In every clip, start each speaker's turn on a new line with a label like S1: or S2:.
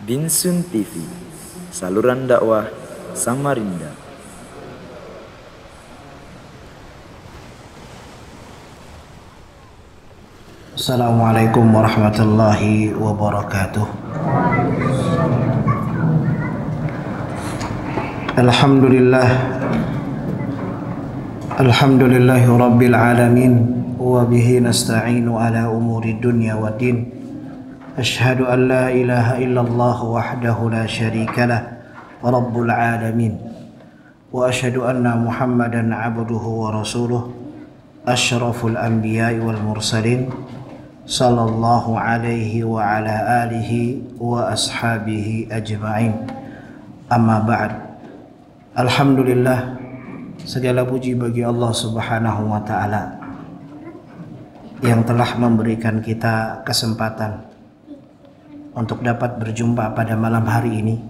S1: Binsun TV, saluran dakwah Samarinda.
S2: Assalamualaikum warahmatullahi wabarakatuh. Alhamdulillahi rabbil alamin, wa bihi nasta'inu ala umuri dunya wa din. Ashhadu an la ilaha illallah wahdahu la syarika lah, rabbul alamin. Wa ashhadu anna Muhammadan abduhu wa rasuluh, asyraful anbiya'i wal mursalin, sallallahu alaihi wa ala alihi wa ashabihi ajma'in. Amma ba'd. Alhamdulillah, segala puji bagi Allah Subhanahu wa ta'ala yang telah memberikan kita kesempatan untuk dapat berjumpa pada malam hari ini.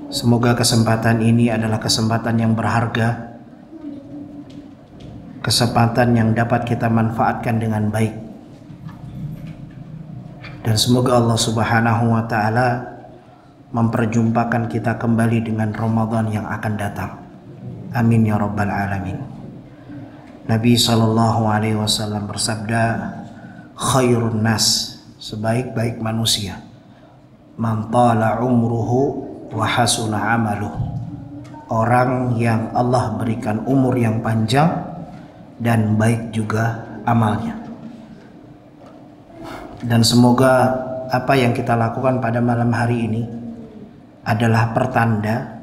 S2: Semoga kesempatan ini adalah kesempatan yang berharga, kesempatan yang dapat kita manfaatkan dengan baik, dan semoga Allah Subhanahu wa ta'ala memperjumpakan kita kembali dengan Ramadan yang akan datang. Amin ya rabbal alamin. Nabi SAW bersabda, khairun nas, sebaik-baik manusia, man tala umruhu wa hasuna amaluh, orang yang Allah berikan umur yang panjang dan baik juga amalnya. Dan semoga apa yang kita lakukan pada malam hari ini adalah pertanda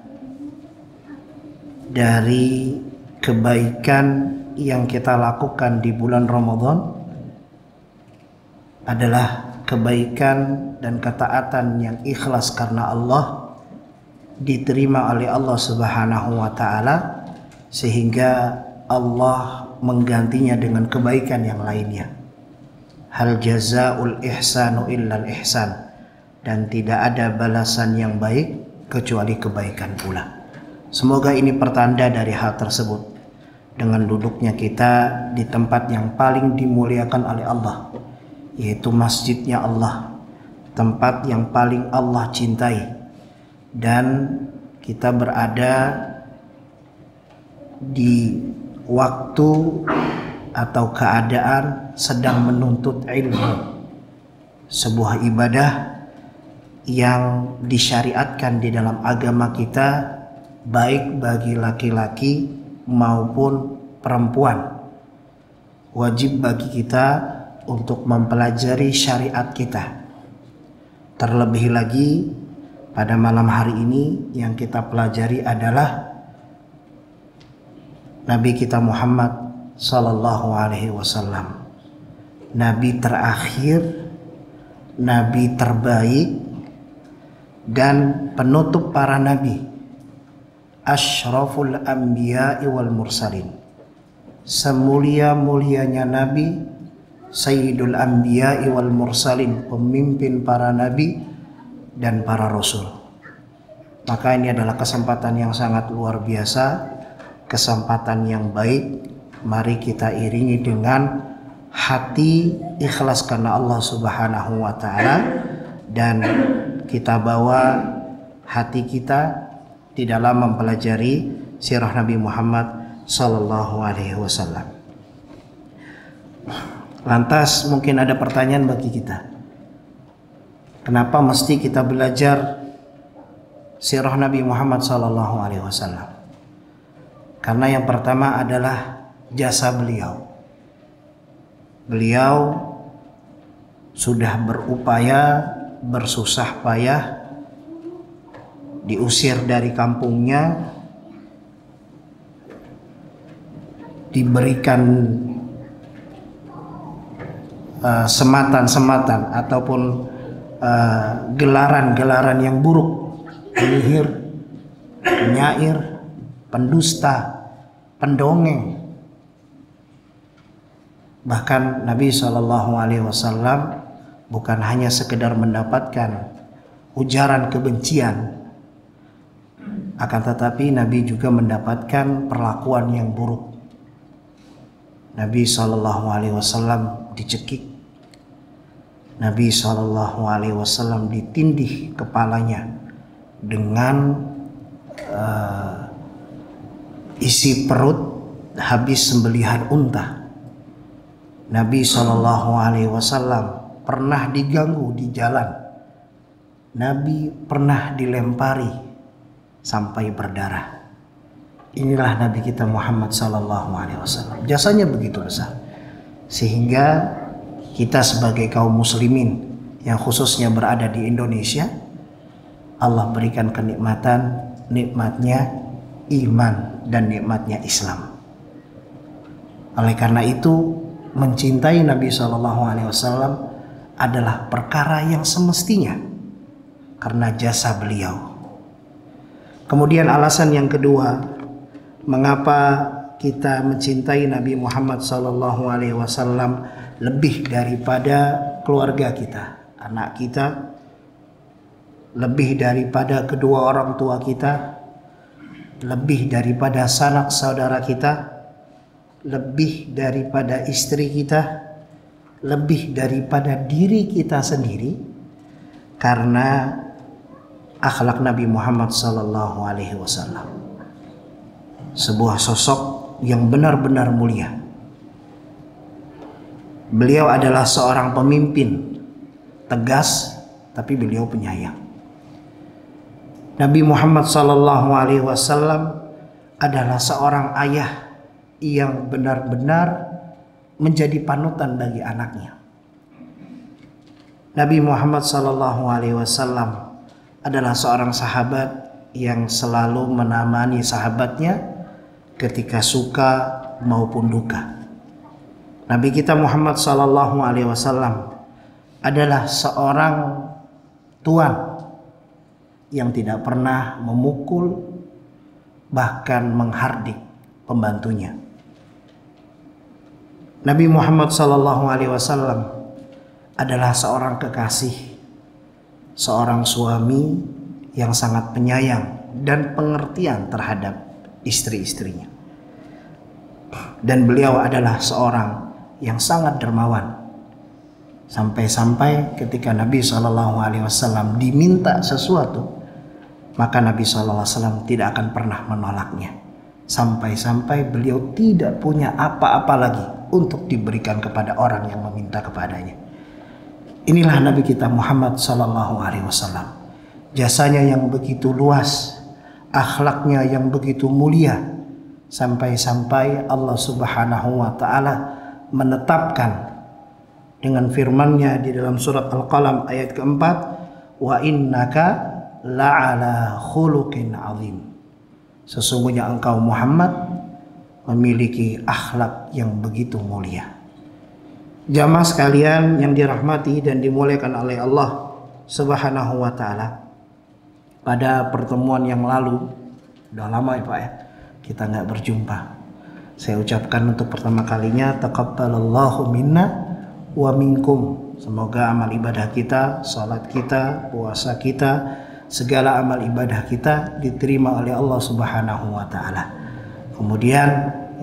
S2: dari kebaikan yang kita lakukan di bulan Ramadan, adalah kebaikan dan ketaatan yang ikhlas karena Allah, diterima oleh Allah Subhanahu wa ta'ala, sehingga Allah menggantinya dengan kebaikan yang lainnya. Hal jazaul ihsanu illal ihsan, dan tidak ada balasan yang baik kecuali kebaikan pula. Semoga ini pertanda dari hal tersebut, dengan duduknya kita di tempat yang paling dimuliakan oleh Allah, yaitu masjidnya Allah, tempat yang paling Allah cintai, dan kita berada di waktu atau keadaan sedang menuntut ilmu, sebuah ibadah yang disyariatkan di dalam agama kita, baik bagi laki-laki maupun perempuan. Wajib bagi kita untuk mempelajari syariat kita. Terlebih lagi pada malam hari ini yang kita pelajari adalah Nabi kita Muhammad sallallahu alaihi wasallam, Nabi terakhir, Nabi terbaik, dan penutup para nabi, asyraful anbiya'i wal mursalin, semulia-mulianya nabi, sayyidul anbiya'i wal mursalin, pemimpin para nabi dan para rasul. Maka ini adalah kesempatan yang sangat luar biasa, kesempatan yang baik. Mari kita iringi dengan hati ikhlas karena Allah Subhanahu wa ta'ala, dan kita bawa hati kita di dalam mempelajari sirah Nabi Muhammad sallallahu alaihi wasallam. Lantas mungkin ada pertanyaan bagi kita, kenapa mesti kita belajar sirah Nabi Muhammad sallallahu alaihi wasallam? Karena yang pertama adalah jasa beliau. Beliau sudah berupaya, bersusah payah, diusir dari kampungnya, diberikan sematan-sematan ataupun gelaran-gelaran yang buruk, penyihir, penyair, pendusta, pendongeng. Bahkan Nabi SAW bukan hanya sekedar mendapatkan ujaran kebencian, akan tetapi Nabi juga mendapatkan perlakuan yang buruk. Nabi SAW dicekik, Nabi SAW ditindih kepalanya dengan isi perut habis sembelihan unta. Nabi SAW pernah diganggu di jalan. Nabi pernah dilempari sampai berdarah. Inilah Nabi kita Muhammad SAW. Jasanya begitu besar, sehingga kita sebagai kaum muslimin yang khususnya berada di Indonesia, Allah berikan nikmatnya iman dan nikmatnya Islam. Oleh karena itu, mencintai Nabi SAW adalah perkara yang semestinya karena jasa beliau. Kemudian alasan yang kedua, mengapa kita mencintai Nabi Muhammad SAW lebih daripada keluarga kita, anak kita, lebih daripada kedua orang tua kita, lebih daripada sanak saudara kita, lebih daripada istri kita, lebih daripada diri kita sendiri, karena akhlak Nabi Muhammad SAW, sebuah sosok yang benar-benar mulia. Beliau adalah seorang pemimpin tegas, tapi beliau penyayang. Nabi Muhammad SAW adalah seorang ayah yang benar-benar menjadi panutan bagi anaknya. Nabi Muhammad SAW adalah seorang sahabat yang selalu menemani sahabatnya ketika suka maupun duka. Nabi kita Muhammad SAW adalah seorang tuan yang tidak pernah memukul, bahkan menghardik pembantunya. Nabi Muhammad SAW adalah seorang kekasih, seorang suami yang sangat penyayang dan pengertian terhadap istri-istrinya. Dan beliau adalah seorang yang sangat dermawan, sampai-sampai ketika Nabi SAW diminta sesuatu, maka Nabi SAW tidak akan pernah menolaknya, sampai-sampai beliau tidak punya apa-apa lagi untuk diberikan kepada orang yang meminta kepadanya. Inilah Nabi kita Muhammad SAW. Jasanya yang begitu luas, akhlaknya yang begitu mulia, sampai-sampai Allah Subhanahu wa Ta'ala menetapkan dengan firman-Nya di dalam surat Al-Qalam ayat keempat, wa innaka la'ala khuluqin azim. Sesungguhnya engkau Muhammad memiliki akhlak yang begitu mulia. Jamaah sekalian yang dirahmati dan dimuliakan oleh Allah Subhanahu wa Ta'ala, pada pertemuan yang lalu, udah lama ya Pak ya, kita nggak berjumpa. Saya ucapkan untuk pertama kalinya, taqabbalallahu minna wa minkum. Semoga amal ibadah kita, salat kita, puasa kita, segala amal ibadah kita diterima oleh Allah Subhanahu wa Ta'ala. Kemudian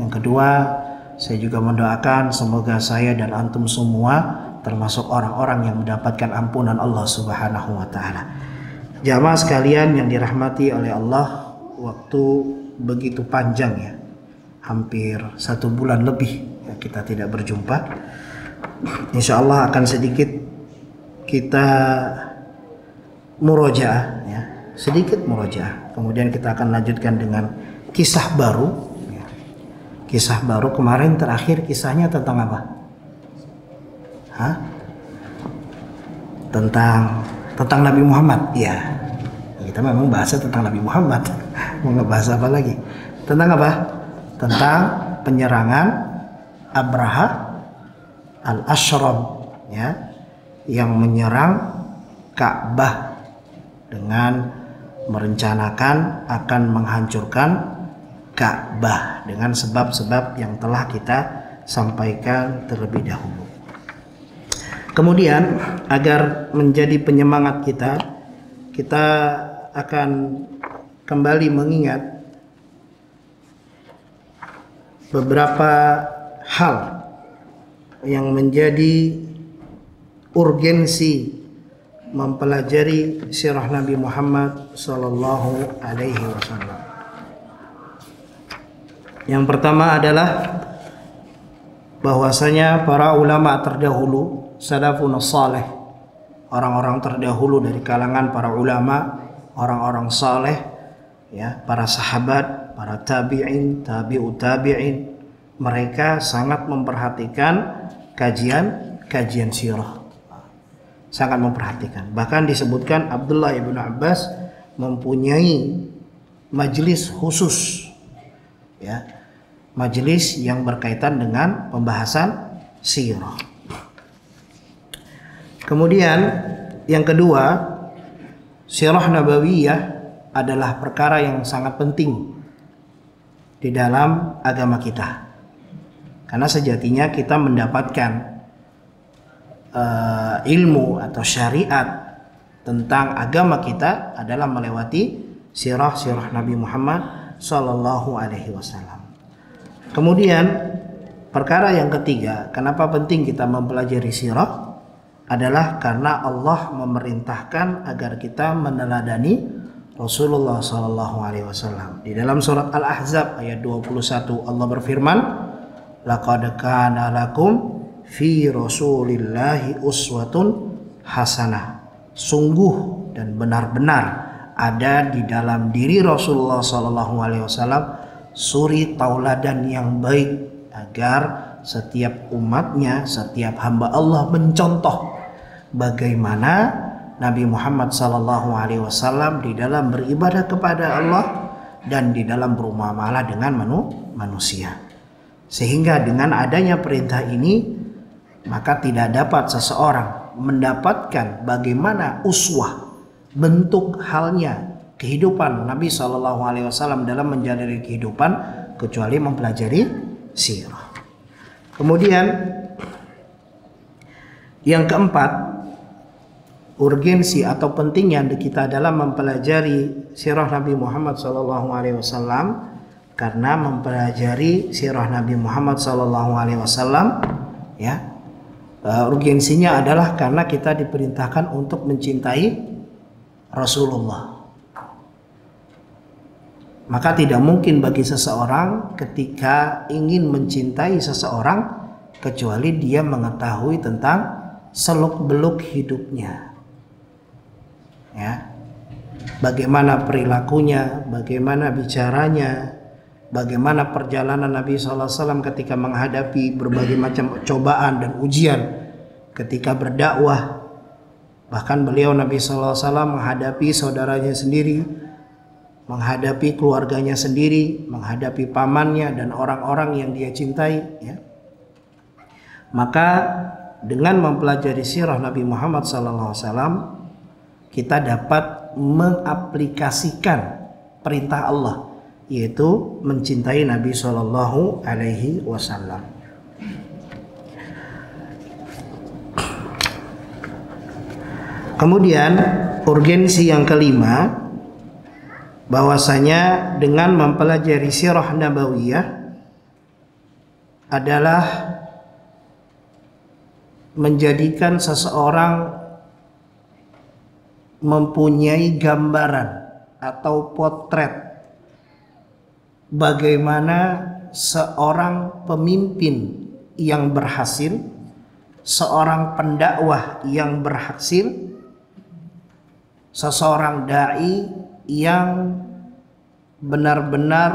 S2: yang kedua, saya juga mendoakan semoga saya dan antum semua termasuk orang-orang yang mendapatkan ampunan Allah Subhanahu wa Ta'ala. Jamaah sekalian yang dirahmati oleh Allah, waktu begitu panjang ya, hampir 1 bulan lebih ya, kita tidak berjumpa. Insya Allah akan sedikit kita murojaah ya, sedikit murojaah. Kemudian kita akan lanjutkan dengan kisah baru ya. Kisah baru kemarin terakhir kisahnya tentang apa? Tentang Nabi Muhammad ya. Kita memang bahasa tentang Nabi Muhammad. Mau ngebahas apa lagi? Tentang apa? Tentang penyerangan Abraha al-Ashram ya, yang menyerang Ka'bah dengan merencanakan akan menghancurkan Ka'bah dengan sebab-sebab yang telah kita sampaikan terlebih dahulu. Kemudian agar menjadi penyemangat kita akan kembali mengingat beberapa hal yang menjadi urgensi mempelajari sirah Nabi Muhammad sallallahu alaihi wasallam. Yang pertama adalah bahwasanya para ulama terdahulu, salafun saleh, orang-orang terdahulu dari kalangan para ulama, orang-orang saleh, ya, para sahabat, para tabi'in, tabi'ut tabi'in, mereka sangat memperhatikan kajian sirah. Sangat memperhatikan. Bahkan disebutkan Abdullah ibn Abbas mempunyai majelis khusus, ya, majelis yang berkaitan dengan pembahasan sirah. Kemudian yang kedua, sirah nabawiyah adalah perkara yang sangat penting di dalam agama kita. Karena sejatinya kita mendapatkan ilmu atau syariat tentang agama kita adalah melewati sirah Nabi Muhammad sallallahu alaihi wasallam. Kemudian perkara yang ketiga, kenapa penting kita mempelajari sirah adalah karena Allah memerintahkan agar kita meneladani Rasulullah sallallahu alaihi wasallam. Di dalam surat Al-Ahzab ayat 21 Allah berfirman, "Laqad kana lakum fi Rasulillahi uswatun hasanah." Sungguh dan benar-benar ada di dalam diri Rasulullah sallallahu alaihi wasallam suri tauladan yang baik agar setiap umatnya, setiap hamba Allah mencontoh bagaimana Nabi Muhammad sallallahu alaihi wasallam di dalam beribadah kepada Allah dan di dalam bermuamalah dengan manusia. Sehingga dengan adanya perintah ini, maka tidak dapat seseorang mendapatkan bagaimana uswah, bentuk halnya kehidupan Nabi sallallahu alaihi wasallam dalam menjalani kehidupan kecuali mempelajari sirah. Kemudian yang keempat, urgensi atau pentingnya kita dalam mempelajari sirah Nabi Muhammad sallallahu alaihi wasallam, karena mempelajari sirah Nabi Muhammad sallallahu alaihi wasallam, ya, urgensinya adalah karena kita diperintahkan untuk mencintai Rasulullah. Maka tidak mungkin bagi seseorang ketika ingin mencintai seseorang kecuali dia mengetahui tentang seluk-beluk hidupnya, ya, bagaimana perilakunya, bagaimana bicaranya, bagaimana perjalanan Nabi SAW ketika menghadapi berbagai macam cobaan dan ujian ketika berdakwah. Bahkan beliau Nabi SAW menghadapi saudaranya sendiri, menghadapi keluarganya sendiri, menghadapi pamannya dan orang-orang yang dia cintai, ya. Maka dengan mempelajari sirah Nabi Muhammad SAW, kita dapat mengaplikasikan perintah Allah, yaitu mencintai Nabi Shallallahu Alaihi Wasallam. Kemudian urgensi yang kelima, bahwasanya dengan mempelajari sirah nabawiyah adalah menjadikan seseorang mempunyai gambaran atau potret bagaimana seorang pemimpin yang berhasil, seorang pendakwah yang berhasil, seseorang dai yang benar-benar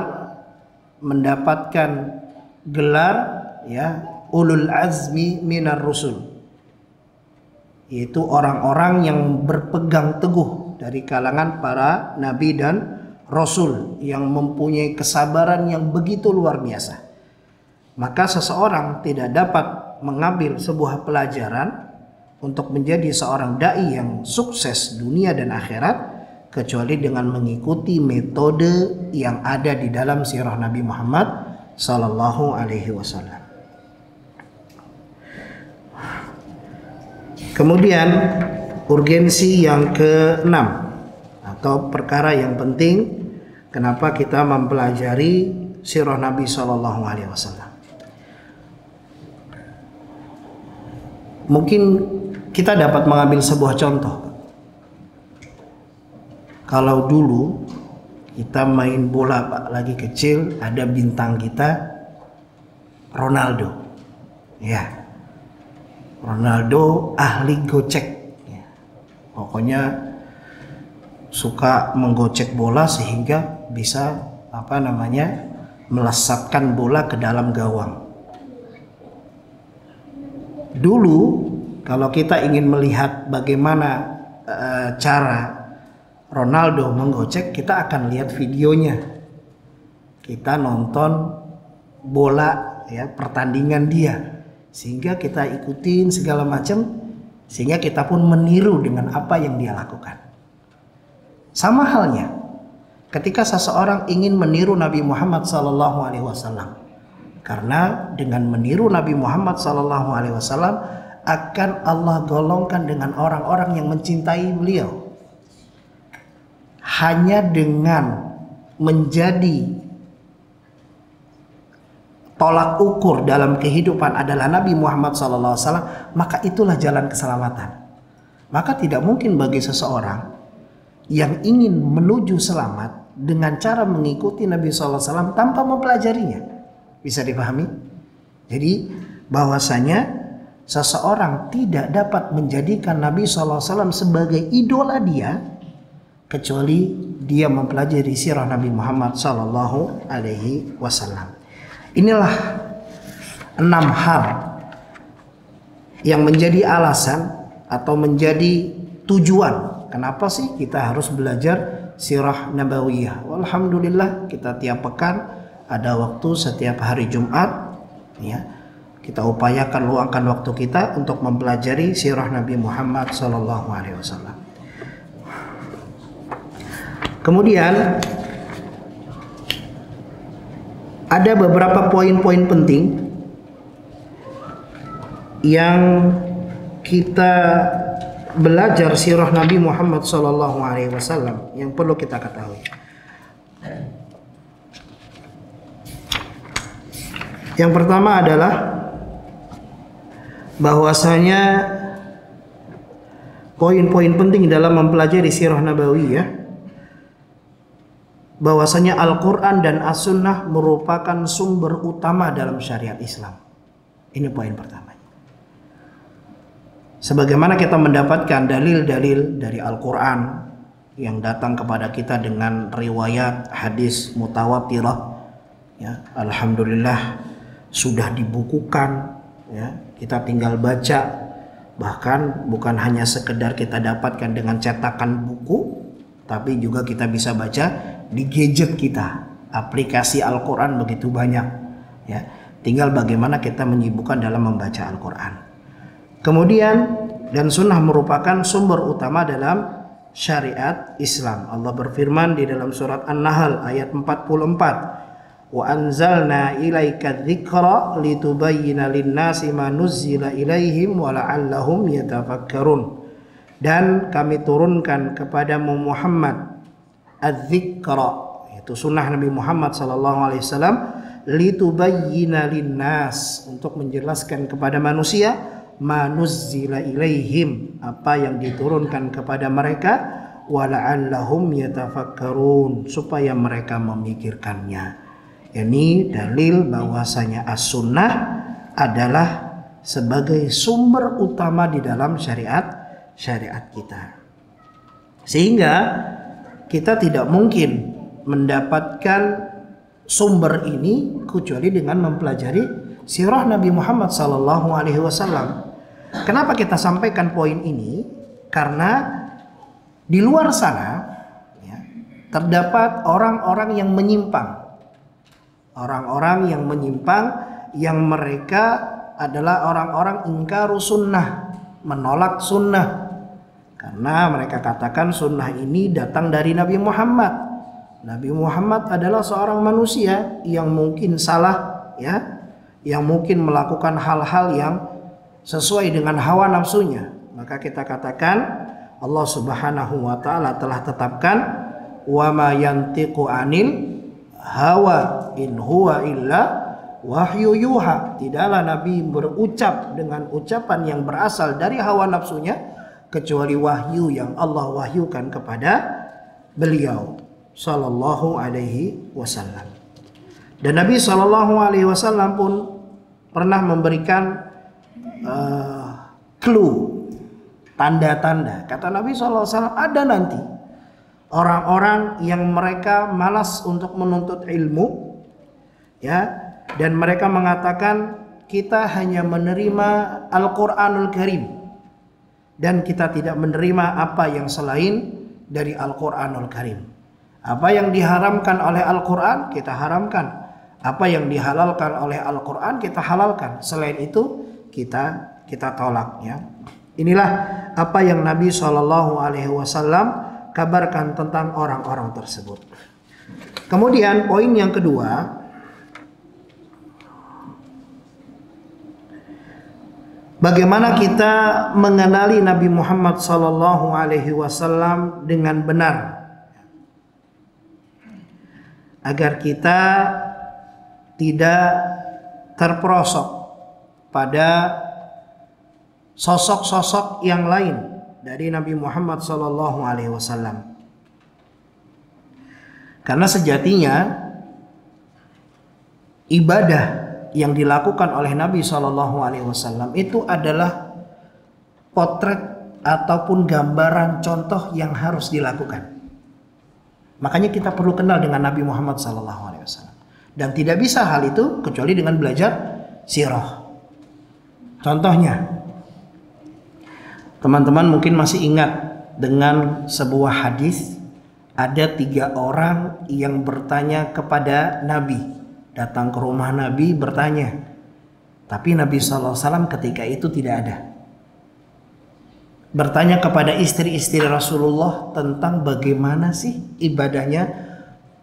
S2: mendapatkan gelar, ya, ulul azmi minar rusul, yaitu orang-orang yang berpegang teguh dari kalangan para nabi dan rasul yang mempunyai kesabaran yang begitu luar biasa. Maka seseorang tidak dapat mengambil sebuah pelajaran untuk menjadi seorang dai yang sukses dunia dan akhirat kecuali dengan mengikuti metode yang ada di dalam sirah Nabi Muhammad sallallahu alaihi wasallam. Kemudian urgensi yang keenam atau perkara yang penting kenapa kita mempelajari sirah Nabi sallallahu alaihi wasallam. Mungkin Kita dapat mengambil sebuah contoh. Kalau dulu kita main bola Pak, lagi kecil, ada bintang kita Ronaldo. Ya. Ronaldo ahli gocek. Ya. Pokoknya suka menggocek bola sehingga bisa melesatkan bola ke dalam gawang. Dulu kalau kita ingin melihat bagaimana cara Ronaldo menggocek, kita akan lihat videonya. Kita nonton bola ya, pertandingan dia, sehingga kita ikutin segala macam, sehingga kita pun meniru dengan apa yang dia lakukan. Sama halnya ketika seseorang ingin meniru Nabi Muhammad SAW, karena dengan meniru Nabi Muhammad SAW akan Allah golongkan dengan orang-orang yang mencintai beliau. Hanya dengan menjadi tolak ukur dalam kehidupan adalah Nabi Muhammad SAW, maka itulah jalan keselamatan. Maka tidak mungkin bagi seseorang yang ingin menuju selamat dengan cara mengikuti Nabi SAW tanpa mempelajarinya. Bisa dipahami? Jadi bahwasanya seseorang tidak dapat menjadikan Nabi SAW sebagai idola dia kecuali dia mempelajari sirah Nabi Muhammad SAW. Inilah 6 hal yang menjadi alasan atau menjadi tujuan kenapa sih kita harus belajar sirah nabawiyah. Alhamdulillah kita tiap pekan ada waktu setiap hari Jumat ya. Kita upayakan luangkan waktu kita untuk mempelajari sirah Nabi Muhammad SAW. Kemudian ada beberapa poin-poin penting yang kita belajar sirah Nabi Muhammad SAW yang perlu kita ketahui. Yang pertama adalah bahwasanya poin-poin penting dalam mempelajari sirah nabawiyah, bahwasanya Al-Quran dan As-Sunnah merupakan sumber utama dalam syariat Islam. Ini poin pertama. Sebagaimana kita mendapatkan dalil-dalil dari Al-Quran yang datang kepada kita dengan riwayat hadis mutawatirah, ya, alhamdulillah sudah dibukukan, ya, kita tinggal baca. Bahkan bukan hanya sekedar kita dapatkan dengan cetakan buku, tapi juga kita bisa baca di gadget kita. Aplikasi Al-Quran begitu banyak, ya. Tinggal bagaimana kita menyibukkan dalam membaca Al-Quran. Kemudian dan sunnah merupakan sumber utama dalam syariat Islam. Allah berfirman di dalam surat An-Nahl ayat 44, wa anzalna ilaika dzikra litubayyana lin-nasi ma nuzzila ilaihim wa la'allahum yatafakkarun. Dan kami turunkan kepadamu Muhammad adz-dzikra, itu sunnah Nabi Muhammad SAW, litubayyana lin-nas, untuk menjelaskan kepada manusia ma nuzzila ilaihim, apa yang diturunkan kepada mereka, wa la'allahum yatafakkarun, supaya mereka memikirkannya. Ini dalil bahwasanya as-sunnah adalah sebagai sumber utama di dalam syariat kita. Sehingga kita tidak mungkin mendapatkan sumber ini kecuali dengan mempelajari sirah Nabi Muhammad SAW. Kenapa kita sampaikan poin ini? Karena di luar sana ya, terdapat orang-orang yang menyimpang. Orang-orang yang menyimpang, yang mereka adalah orang-orang ingkaru sunnah, menolak sunnah. Karena mereka katakan sunnah ini datang dari Nabi Muhammad. Nabi Muhammad adalah seorang manusia yang mungkin salah, ya, yang mungkin melakukan hal-hal yang sesuai dengan hawa nafsunya. Maka kita katakan Allah Subhanahu wa taala telah tetapkan wa ma yantiqu anil hawa in huwa illa wahyu yuha, tidaklah Nabi berucap dengan ucapan yang berasal dari hawa nafsunya, kecuali wahyu yang Allah wahyukan kepada beliau sallallahu alaihi wasallam. Dan Nabi sallallahu alaihi wasallam pun pernah memberikan clue, tanda-tanda. Kata Nabi sallallahu alaihi wasallam, ada nanti orang-orang yang mereka malas untuk menuntut ilmu, ya, dan mereka mengatakan kita hanya menerima Al-Qur'anul Karim dan kita tidak menerima apa yang selain dari Al-Qur'anul Karim. Apa yang diharamkan oleh Al-Qur'an kita haramkan, apa yang dihalalkan oleh Al-Qur'an kita halalkan, selain itu kita tolak, ya. Inilah apa yang Nabi SAW kabarkan tentang orang-orang tersebut. Kemudian poin yang kedua, bagaimana kita mengenali Nabi Muhammad SAW dengan benar, agar kita tidak terperosok pada sosok-sosok yang lain dari Nabi Muhammad SAW. Karena sejatinya ibadah yang dilakukan oleh Nabi SAW itu adalah potret ataupun gambaran contoh yang harus dilakukan. Makanya kita perlu kenal dengan Nabi Muhammad SAW. Dan tidak bisa hal itu kecuali dengan belajar sirah. Contohnya, teman-teman mungkin masih ingat dengan sebuah hadis, ada 3 orang yang bertanya kepada Nabi, datang ke rumah Nabi bertanya, tapi Nabi SAW ketika itu tidak ada. Bertanya kepada istri-istri Rasulullah tentang bagaimana sih ibadahnya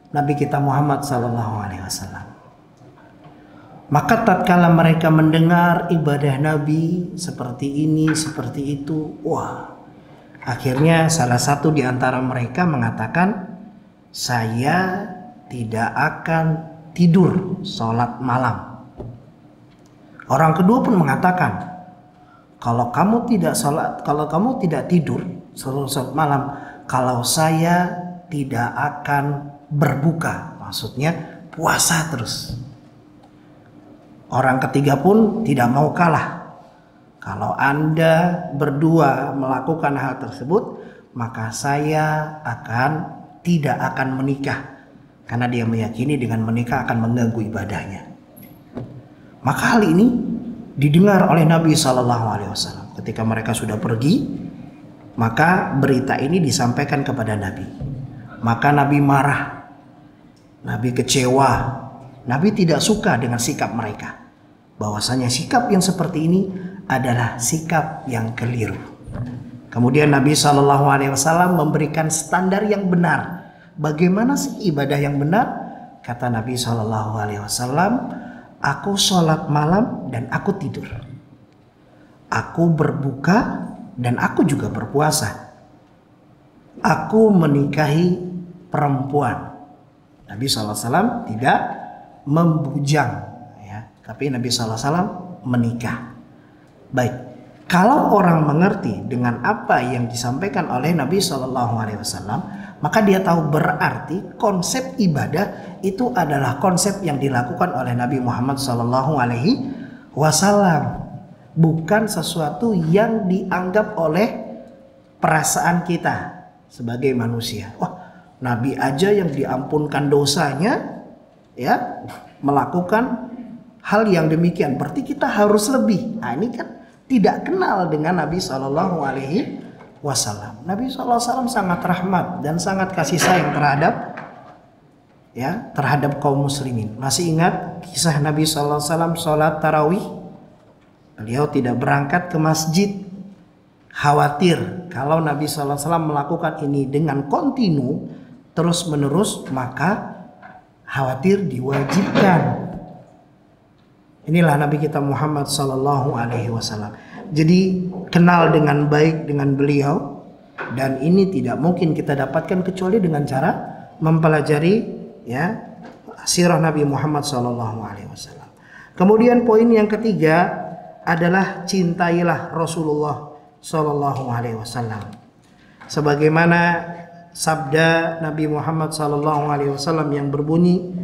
S2: Nabi kita Muhammad SAW. Maka tatkala mereka mendengar ibadah Nabi seperti ini, seperti itu, wah, akhirnya salah satu di antara mereka mengatakan, saya tidak akan tidur sholat malam. Orang kedua pun mengatakan, kalau kamu tidak tidur sholat malam, kalau saya tidak akan berbuka, maksudnya puasa terus. Orang ketiga pun tidak mau kalah. Kalau Anda berdua melakukan hal tersebut, maka saya tidak akan menikah, karena dia meyakini dengan menikah akan mengganggu ibadahnya. Maka hal ini didengar oleh Nabi SAW. Ketika mereka sudah pergi, maka berita ini disampaikan kepada Nabi. Maka Nabi marah, Nabi kecewa, Nabi tidak suka dengan sikap mereka. Bahwasanya sikap yang seperti ini adalah sikap yang keliru. Kemudian Nabi SAW memberikan standar yang benar. Bagaimana sih ibadah yang benar? Kata Nabi SAW, aku sholat malam dan aku tidur. Aku berbuka dan aku juga berpuasa. Aku menikahi perempuan. Nabi SAW tidak membujang, ya, tapi Nabi SAW menikah. Baik, kalau orang mengerti dengan apa yang disampaikan oleh Nabi SAW, maka dia tahu berarti konsep ibadah itu adalah konsep yang dilakukan oleh Nabi Muhammad SAW, bukan sesuatu yang dianggap oleh perasaan kita sebagai manusia. Wah, Nabi aja yang diampunkan dosanya, ya, melakukan hal yang demikian, berarti kita harus lebih. Nah, ini kan tidak kenal dengan Nabi SAW. Nabi SAW sangat rahmat dan sangat kasih sayang terhadap kaum muslimin. Masih ingat kisah Nabi SAW sholat tarawih? Beliau tidak berangkat ke masjid, khawatir kalau Nabi SAW melakukan ini dengan kontinu terus menerus, maka khawatir diwajibkan. Inilah Nabi kita Muhammad SAW. Jadi kenal dengan baik dengan beliau, dan ini tidak mungkin kita dapatkan kecuali dengan cara mempelajari, ya, sirah Nabi Muhammad SAW. Kemudian poin yang ketiga adalah cintailah Rasulullah Sallallahu Alaihi Wasallam. Sebagaimana sabda Nabi Muhammad Sallallahu Alaihi Wasallam yang berbunyi,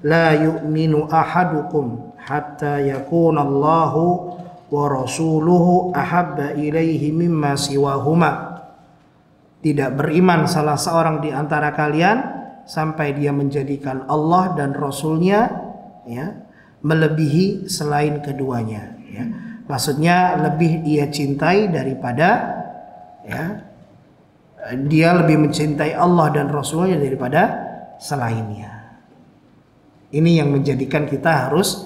S2: la yu'minu ahadukum hatta yakuna Allahu wa rasuluhu ahabba ilaihi mimma siwahuma. Tidak beriman salah seorang di antara kalian sampai dia menjadikan Allah dan Rasulnya ya melebihi selain keduanya ya. Maksudnya lebih dia cintai daripada ya, dia lebih mencintai Allah dan Rasulnya daripada selainnya. Ini yang menjadikan kita harus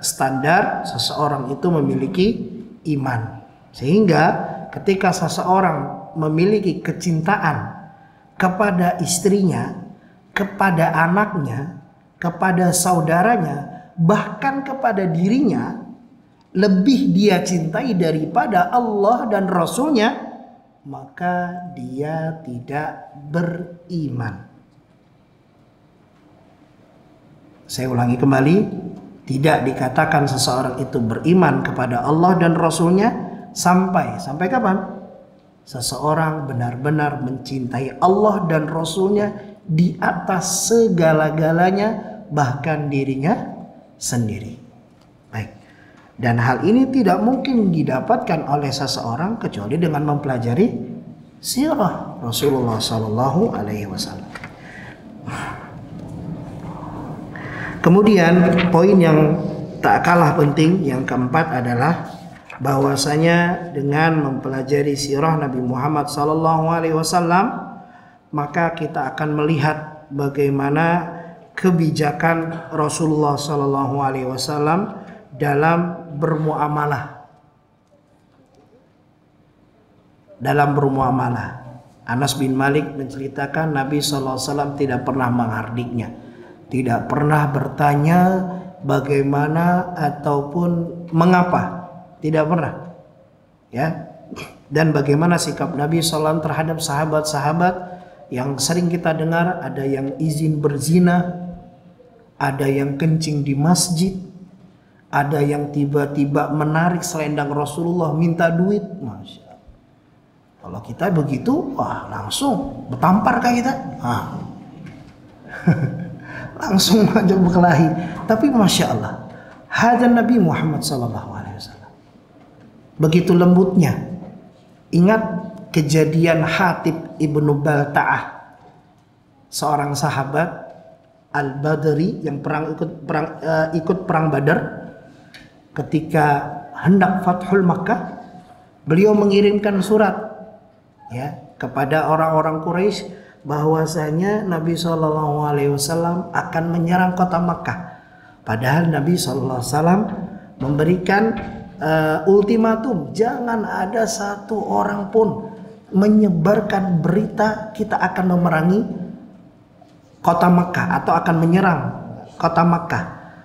S2: standar seseorang itu memiliki iman. Sehingga ketika seseorang memiliki kecintaan kepada istrinya, kepada anaknya, kepada saudaranya, bahkan kepada dirinya, lebih dia cintai daripada Allah dan Rasulnya, maka dia tidak beriman. Saya ulangi kembali, tidak dikatakan seseorang itu beriman kepada Allah dan Rasulnya sampai kapan? Seseorang benar-benar mencintai Allah dan Rasulnya di atas segala-galanya, bahkan dirinya sendiri. Baik. Dan hal ini tidak mungkin didapatkan oleh seseorang kecuali dengan mempelajari sirah Rasulullah Sallallahu Alaihi Wasallam. Kemudian poin yang tak kalah penting yang keempat adalah bahwasanya dengan mempelajari sirah Nabi Muhammad Sallallahu Alaihi Wasallam, maka kita akan melihat bagaimana kebijakan Rasulullah Sallallahu Alaihi Wasallam dalam bermuamalah. Anas bin Malik menceritakan Nabi Sallallahu Alaihi Wasallam tidak pernah menghardiknya, tidak pernah bertanya bagaimana ataupun mengapa. Tidak pernah ya. Dan bagaimana sikap Nabi SAW terhadap sahabat-sahabat yang sering kita dengar, ada yang izin berzina, ada yang kencing di masjid, ada yang tiba-tiba menarik selendang Rasulullah minta duit. Masya Allah. Kalau kita begitu, wah langsung bertampar kayak kita, langsung aja berkelahi. Tapi Masya Allah, hadan Nabi Muhammad SAW begitu lembutnya. Ingat kejadian Hatib ibnu Balta'ah, seorang sahabat Al-Badri yang ikut perang Badar. Ketika hendak Fathul Makkah, beliau mengirimkan surat ya kepada orang-orang Quraisy bahwasanya Nabi SAW akan menyerang kota Makkah. Padahal Nabi SAW memberikan ultimatum, jangan ada satu orang pun menyebarkan berita kita akan memerangi kota Makkah atau akan menyerang kota Makkah.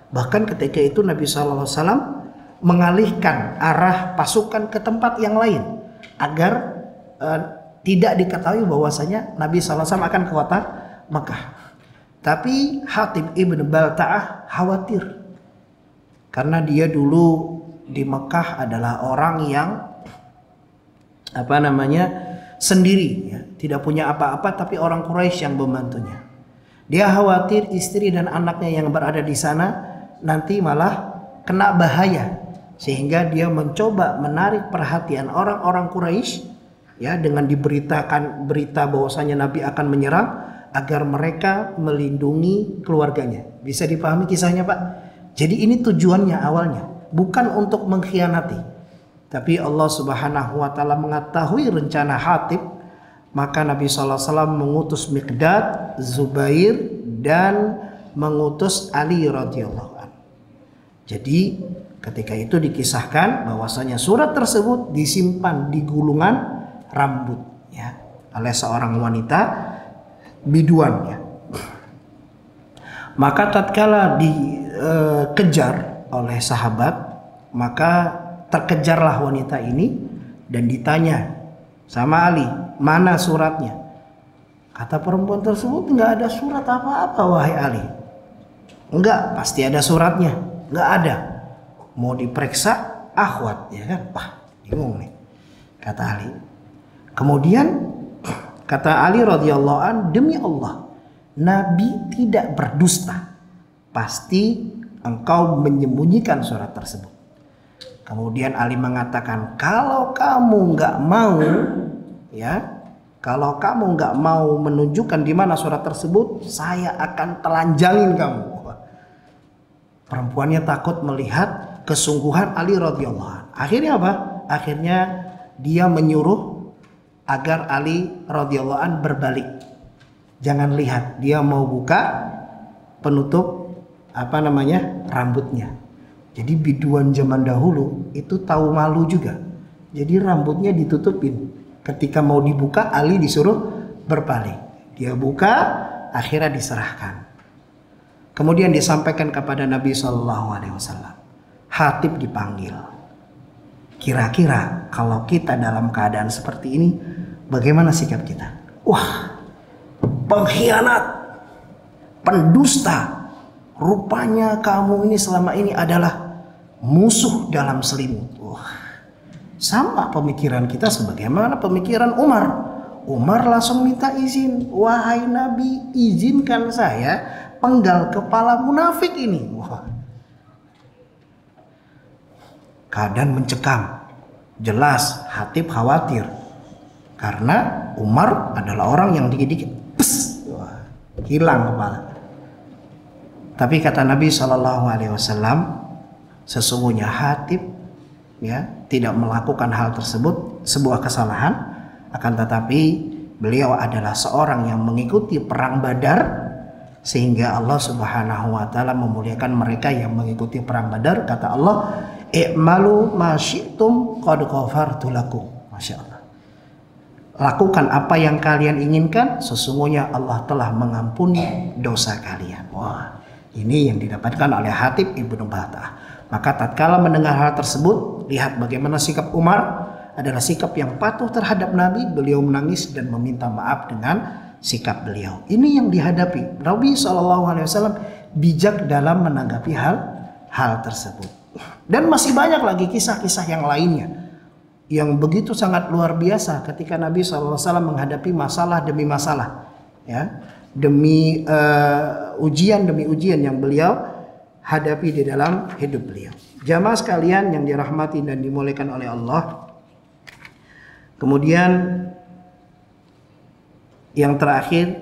S2: Bahkan ketika itu Nabi SAW mengalihkan arah pasukan ke tempat yang lain agar tidak diketahui bahwasanya Nabi SAW akan ke kota Makkah. Tapi Hatib ibn Balta'ah khawatir karena dia dulu di Mekah adalah orang yang sendiri ya, tidak punya apa-apa, tapi orang Quraisy yang membantunya. Dia khawatir istri dan anaknya yang berada di sana nanti malah kena bahaya, sehingga dia mencoba menarik perhatian orang-orang Quraisy ya dengan diberitakan berita bahwasanya Nabi akan menyerang agar mereka melindungi keluarganya. Bisa dipahami kisahnya, Pak? Jadi ini tujuannya awalnya bukan untuk mengkhianati, tapi Allah Subhanahu wa taala mengetahui rencana Hatib, maka Nabi sallallahu alaihi wasallam mengutus Miqdad, Zubair dan mengutus Ali radhiyallahu anhu. Jadi ketika itu dikisahkan bahwasanya surat tersebut disimpan di gulungan rambut ya oleh seorang wanita biduan ya. Maka tatkala dikejar oleh sahabat, maka terkejarlah wanita ini dan ditanya sama Ali, mana suratnya? Kata perempuan tersebut, nggak ada surat apa-apa wahai Ali. Enggak, pasti ada suratnya. Enggak ada. Mau diperiksa akhwat, ya kan? Wah, bingung nih, kata Ali. Kemudian kata Ali radhiyallahu an, demi Allah, Nabi tidak berdusta. Pasti engkau menyembunyikan surat tersebut. Kemudian Ali mengatakan, kalau kamu nggak mau, ya, kalau kamu nggak mau menunjukkan di mana surat tersebut, saya akan telanjangin kamu. Perempuannya takut melihat kesungguhan Ali radhiyallahu an. Akhirnya apa? Akhirnya dia menyuruh agar Ali radhiyallahu an berbalik. Jangan lihat, dia mau buka penutup rambutnya. Jadi biduan zaman dahulu itu tahu malu juga. Jadi rambutnya ditutupin. Ketika mau dibuka, Ali disuruh berbalik. Dia buka, akhirnya diserahkan. Kemudian disampaikan kepada Nabi SAW. Hatib dipanggil. Kira-kira kalau kita dalam keadaan seperti ini, bagaimana sikap kita? Wah, pengkhianat, pendusta. Rupanya kamu ini selama ini adalah musuh dalam selimut. Wah, sama pemikiran kita sebagaimana pemikiran Umar. Umar langsung minta izin. Wahai Nabi, izinkan saya penggal kepala munafik ini. Wah, keadaan mencekam. Jelas Hatib khawatir karena Umar adalah orang yang dikit-dikit hilang kepala. Tapi kata Nabi SAW, sesungguhnya Hatib ya tidak melakukan hal tersebut sebuah kesalahan, akan tetapi beliau adalah seorang yang mengikuti perang Badar, sehingga Allah Subhanahu wa taala memuliakan mereka yang mengikuti perang Badar. Kata Allah, i'malu ma syi'tum qad ghafartu lakum. Masya Allah. Lakukan apa yang kalian inginkan, sesungguhnya Allah telah mengampuni dosa kalian. Wah, ini yang didapatkan oleh Hatib Ibnu Batah. Maka tatkala mendengar hal tersebut, lihat bagaimana sikap Umar adalah sikap yang patuh terhadap Nabi. Beliau menangis dan meminta maaf dengan sikap beliau. Ini yang dihadapi. Nabi SAW bijak dalam menanggapi hal tersebut. Dan masih banyak lagi kisah-kisah yang lainnya yang begitu sangat luar biasa ketika Nabi SAW menghadapi masalah demi masalah, ya, demi ujian demi ujian yang beliau hadapi di dalam hidup beliau. Jamaah sekalian yang dirahmati dan dimuliakan oleh Allah. Kemudian yang terakhir,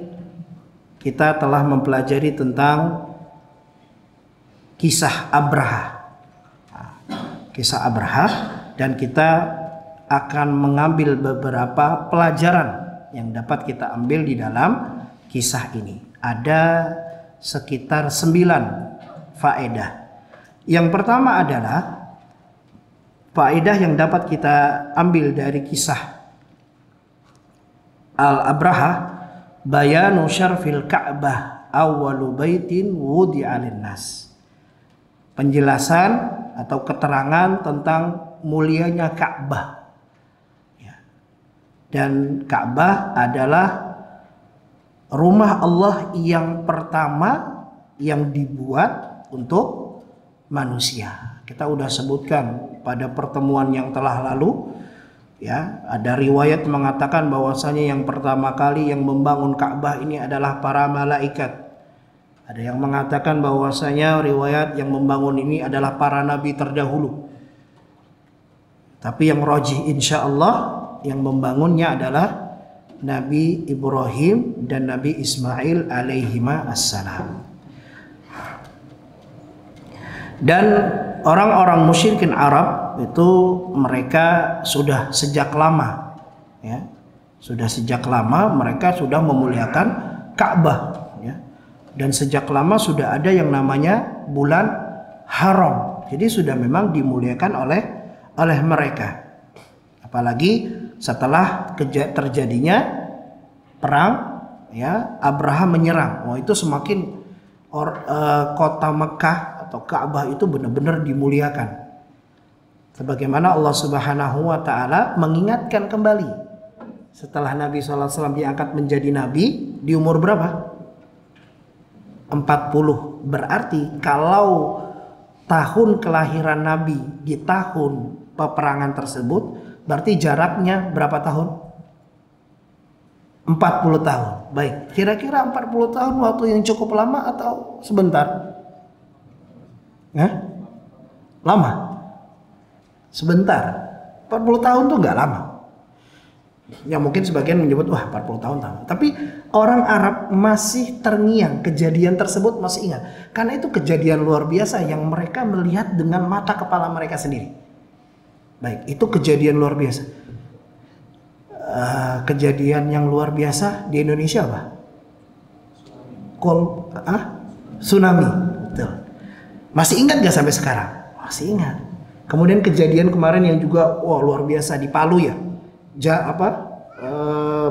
S2: kita telah mempelajari tentang kisah Abraha. Kisah Abraha, dan kita akan mengambil beberapa pelajaran yang dapat kita ambil di dalam kisah ini. Ada sekitar 9 faedah. Yang pertama adalah faedah yang dapat kita ambil dari kisah Al-Abraha, bayanu syarfil Ka'bah awwalu baitin wudi'a linnas. Penjelasan atau keterangan tentang mulianya Ka'bah. Dan Ka'bah adalah rumah Allah yang pertama yang dibuat untuk manusia. Kita udah sebutkan pada pertemuan yang telah lalu, ya, ada riwayat mengatakan bahwasanya yang pertama kali yang membangun Ka'bah ini adalah para malaikat. Ada yang mengatakan bahwasanya riwayat yang membangun ini adalah para nabi terdahulu. Tapi yang rajih insyaallah yang membangunnya adalah Nabi Ibrahim dan Nabi Ismail alaihima assalam. Dan orang-orang musyrikin Arab itu mereka sudah sejak lama, ya, sudah sejak lama mereka sudah memuliakan Ka'bah, ya. Dan sejak lama sudah ada yang namanya bulan haram. Jadi sudah memang dimuliakan oleh mereka. Apalagi setelah terjadinya perang, ya, Abraha menyerang. Wah, itu semakin kota Mekah atau Ka'bah itu benar-benar dimuliakan. Sebagaimana Allah Subhanahu wa taala mengingatkan kembali setelah Nabi SAW diangkat menjadi nabi di umur berapa? 40. Berarti kalau tahun kelahiran Nabi di tahun peperangan tersebut, berarti jaraknya berapa tahun? 40 tahun. Baik, kira-kira 40 tahun waktu yang cukup lama atau sebentar? Lama? Sebentar. 40 tahun tuh nggak lama. Ya mungkin sebagian menyebut wah 40 tahun lama. Tapi orang Arab masih terngiang, kejadian tersebut masih ingat. Karena itu kejadian luar biasa yang mereka melihat dengan mata kepala mereka sendiri. Baik, itu kejadian luar biasa. Kejadian yang luar biasa di Indonesia apa? Tsunami. Betul. Masih ingat gak sampai sekarang? Masih ingat. Kemudian kejadian kemarin yang juga luar biasa di Palu ya.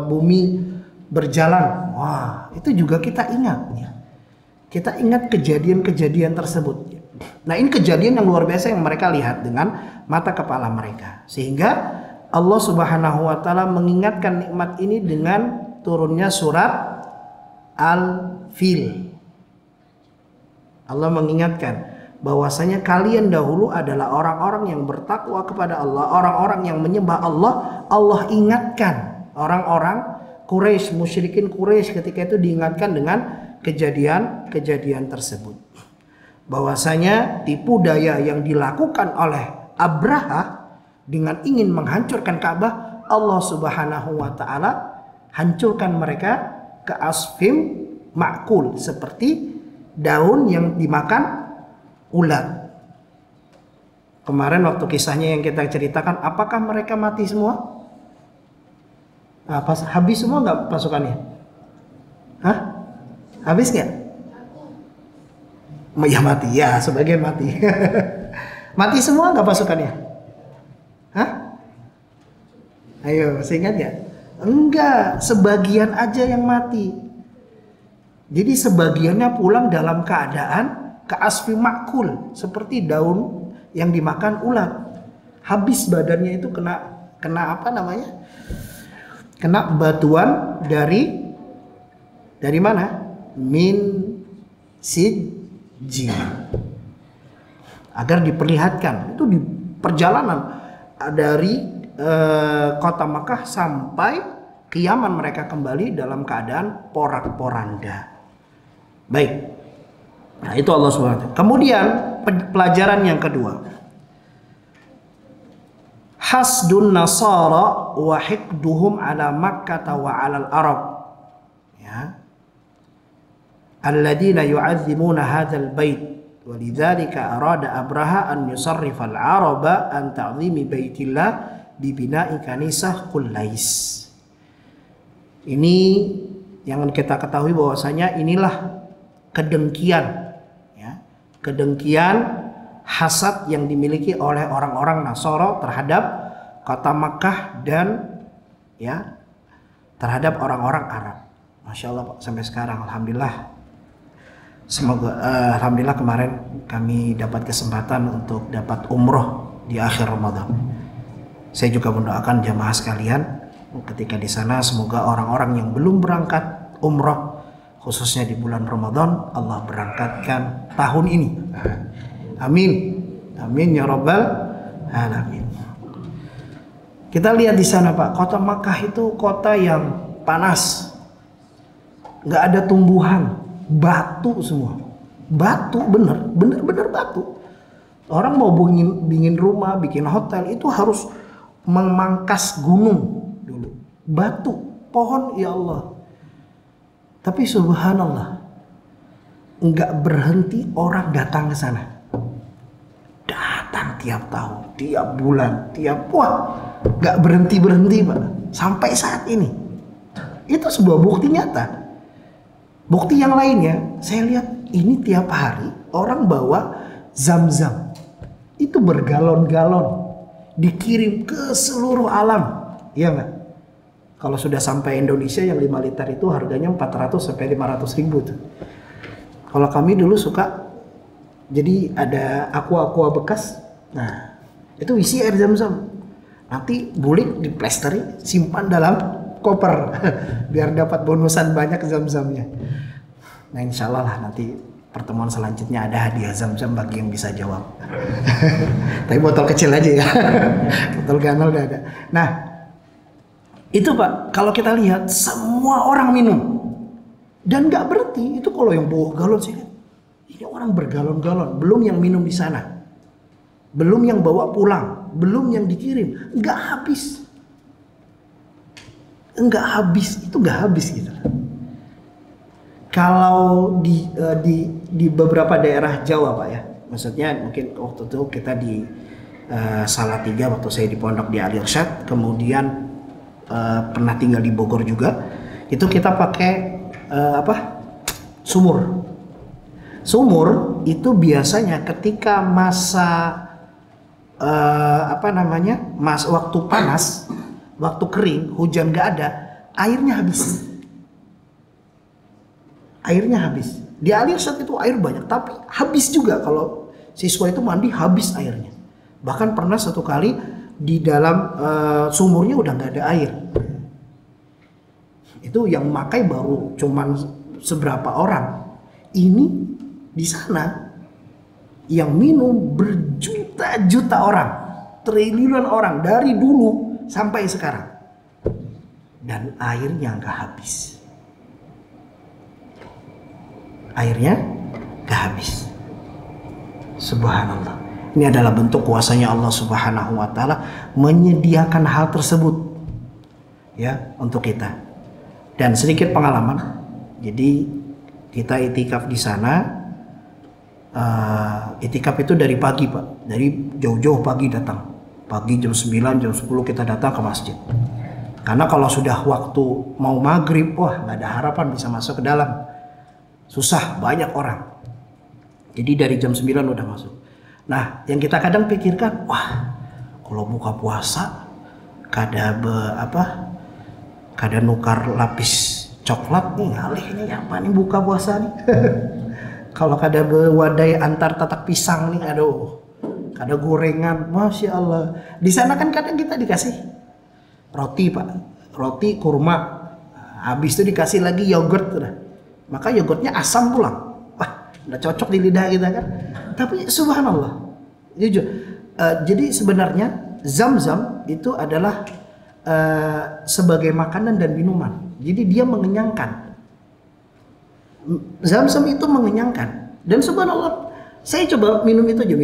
S2: Bumi berjalan. Wah, itu juga kita ingat ya. Kita ingat kejadian-kejadian tersebut. Nah, ini kejadian yang luar biasa yang mereka lihat dengan mata kepala mereka. Sehingga Allah Subhanahu wa taala mengingatkan nikmat ini dengan turunnya surat Al-Fil. Allah mengingatkan bahwasanya kalian dahulu adalah orang-orang yang bertakwa kepada Allah, orang-orang yang menyembah Allah. Allah ingatkan orang-orang Quraisy, musyrikin Quraisy ketika itu diingatkan dengan kejadian-kejadian tersebut. Bahwasanya tipu daya yang dilakukan oleh Abraha dengan ingin menghancurkan Ka'bah, Allah Subhanahu wa taala hancurkan mereka ke asfim ma'kul, seperti daun yang dimakan ulat. Kemarin waktu kisahnya yang kita ceritakan, apakah mereka mati semua? Habis semua nggak pasukannya? Habis nggak? Ya mati, ya sebagian mati. Mati semua nggak pasukannya? Ayo, masih ingat ya? Enggak, sebagian aja yang mati. Jadi sebagiannya pulang dalam keadaan keasfi makul, seperti daun yang dimakan ulat. Habis badannya itu kena apa namanya? Kena batuan dari mana? Min sijil. Agar diperlihatkan itu di perjalanan dari kota Makkah sampai ke Yaman, mereka kembali dalam keadaan porak-poranda. Baik. Nah, itu Allah SWT. Kemudian pelajaran yang kedua. Hasdun nasara wa hiqduhum ala Makkah wa ala al-Arab. Ya. Alladina yu'azzimuna hadzal bait. Walidzalika arada Abraha an yusarrifa al-Araba an ta'zimi baitillah bibina'i kanisah Qulais. Ini yang kita ketahui bahwasanya inilah kedengkian, ya, kedengkian hasad yang dimiliki oleh orang-orang Nasara terhadap kota Makkah dan ya terhadap orang-orang Arab. Masya Allah Pak, sampai sekarang alhamdulillah. Semoga alhamdulillah kemarin kami dapat kesempatan untuk dapat umroh di akhir Ramadan. Saya juga mendoakan jamaah sekalian ketika di sana, semoga orang-orang yang belum berangkat umroh khususnya di bulan Ramadan Allah berangkatkan tahun ini. Amin. Amin ya rabbal alamin. Kita lihat di sana Pak, kota Makkah itu kota yang panas. Nggak ada tumbuhan, batu semua. Batu, bener batu. Orang mau bikin rumah, bikin hotel itu harus memangkas gunung dulu, batu, pohon, ya Allah. Tapi subhanallah, nggak berhenti orang datang ke sana. Datang tiap tahun, tiap bulan, nggak berhenti Pak. Sampai saat ini, itu sebuah bukti nyata. Bukti yang lainnya, saya lihat ini tiap hari orang bawa zam-zam, itu bergalon-galon. Dikirim ke seluruh alam, iya nggak? Kalau sudah sampai Indonesia yang 5 liter itu harganya 400 sampai 500 ribu tuh. Kalau kami dulu suka, jadi ada aqua bekas, nah itu isi air zam-zam. Nanti bulik, diplasteri, simpan dalam koper biar dapat bonusan banyak zam-zamnya. Nah insya Allah lah nanti pertemuan selanjutnya ada hadiah Zam-Zam bagi yang bisa jawab. Tapi botol kecil aja ya. Botol ganal udah ada. Nah itu Pak, kalau kita lihat semua orang minum. Dan nggak berhenti, itu kalau yang bawa galon sih. Ini orang bergalon-galon, belum yang minum di sana. Belum yang bawa pulang, belum yang dikirim. Nggak habis. Nggak habis, itu nggak habis gitu. Kalau di beberapa daerah Jawa Pak ya, maksudnya mungkin waktu itu kita di Salatiga waktu saya di pondok di Al Irsyad, kemudian pernah tinggal di Bogor juga, itu kita pakai sumur. Sumur itu biasanya ketika masa waktu panas, waktu kering, hujan nggak ada, airnya habis. Airnya habis. Di Al Irsyad itu air banyak, tapi habis juga kalau siswa itu mandi habis airnya. Bahkan pernah satu kali di dalam sumurnya udah nggak ada air. Itu yang memakai baru cuman seberapa orang. Ini di sana yang minum berjuta-juta orang, triliunan orang dari dulu sampai sekarang, dan airnya nggak habis. Airnya gak habis. Subhanallah. Ini adalah bentuk kuasanya Allah Subhanahu wa taala menyediakan hal tersebut ya untuk kita. Dan sedikit pengalaman. Jadi kita itikaf di sana. Itikaf itu dari pagi Pak. Dari jauh-jauh pagi datang. Pagi jam 9, jam 10 kita datang ke masjid. Karena kalau sudah waktu mau maghrib, wah gak ada harapan bisa masuk ke dalam. Susah, banyak orang. Jadi dari jam 9 udah masuk. Nah, yang kita kadang pikirkan, wah, kalau buka puasa kada nukar lapis coklat nih, ngalih ini apa nih buka puasa nih. Kalau kada wadai antar tatak pisang nih, aduh. Kada gorengan, Masya Allah. Di sana kan kadang kita dikasih roti Pak, roti kurma. Habis itu dikasih lagi yogurt udah. Maka yogurtnya asam pulang. Wah, udah cocok di lidah kita kan. Tapi subhanallah. Jujur. Jadi sebenarnya Zam-Zam itu adalah sebagai makanan dan minuman. Jadi dia mengenyangkan. Zam-Zam itu mengenyangkan. Dan subhanallah, saya coba minum itu aja,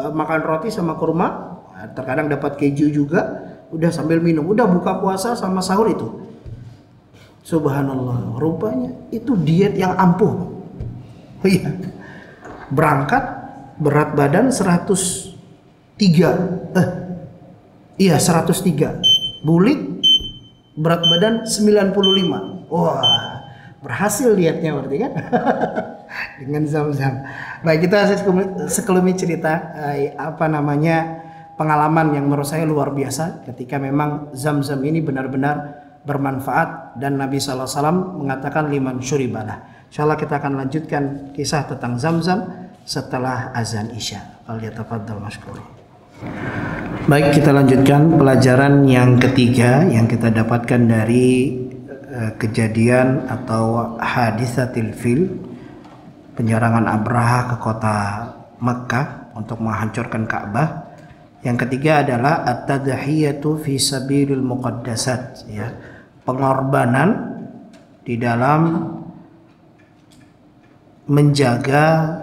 S2: makan roti sama kurma, terkadang dapat keju juga, udah sambil minum, udah buka puasa sama sahur itu. Subhanallah, rupanya itu diet yang ampuh. Iya. Berangkat berat badan 103. Iya 103. Bulik berat badan 95. Wah, berhasil dietnya berarti kan? Dengan Zam-Zam. Baik, kita sekelumit cerita pengalaman yang menurut saya luar biasa ketika memang Zam-Zam ini benar-benar bermanfaat, dan Nabi SAW mengatakan liman syuribalah. Insyaallah kita akan lanjutkan kisah tentang Zam-Zam setelah azan Isya. Falyatafaddal mashkur. Baik, kita lanjutkan pelajaran yang ketiga yang kita dapatkan dari kejadian atau hadisatil fil, penyerangan Abraha ke kota Makkah untuk menghancurkan Ka'bah. Yang ketiga adalah at-tadhiyatu fi sabilil muqaddasat, ya. Pengorbanan di dalam menjaga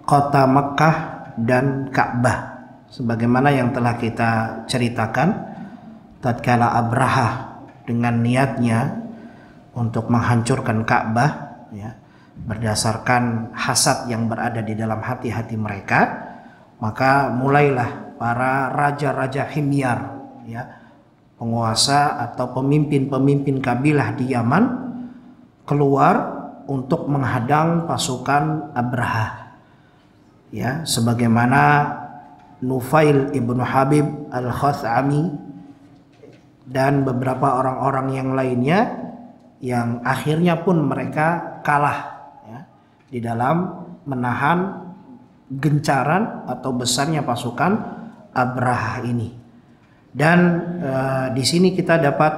S2: kota Mekah dan Ka'bah, sebagaimana yang telah kita ceritakan tatkala Abraha dengan niatnya untuk menghancurkan Ka'bah, ya, berdasarkan hasad yang berada di dalam hati-hati mereka, maka mulailah para raja-raja Himyar, ya, penguasa atau pemimpin-pemimpin kabilah di Yaman keluar untuk menghadang pasukan Abraha, ya, sebagaimana Nufail ibnu Habib al-Khathami dan beberapa orang-orang yang lainnya, yang akhirnya pun mereka kalah, ya, di dalam menahan gencaran atau besarnya pasukan Abraha ini. Dan di sini kita dapat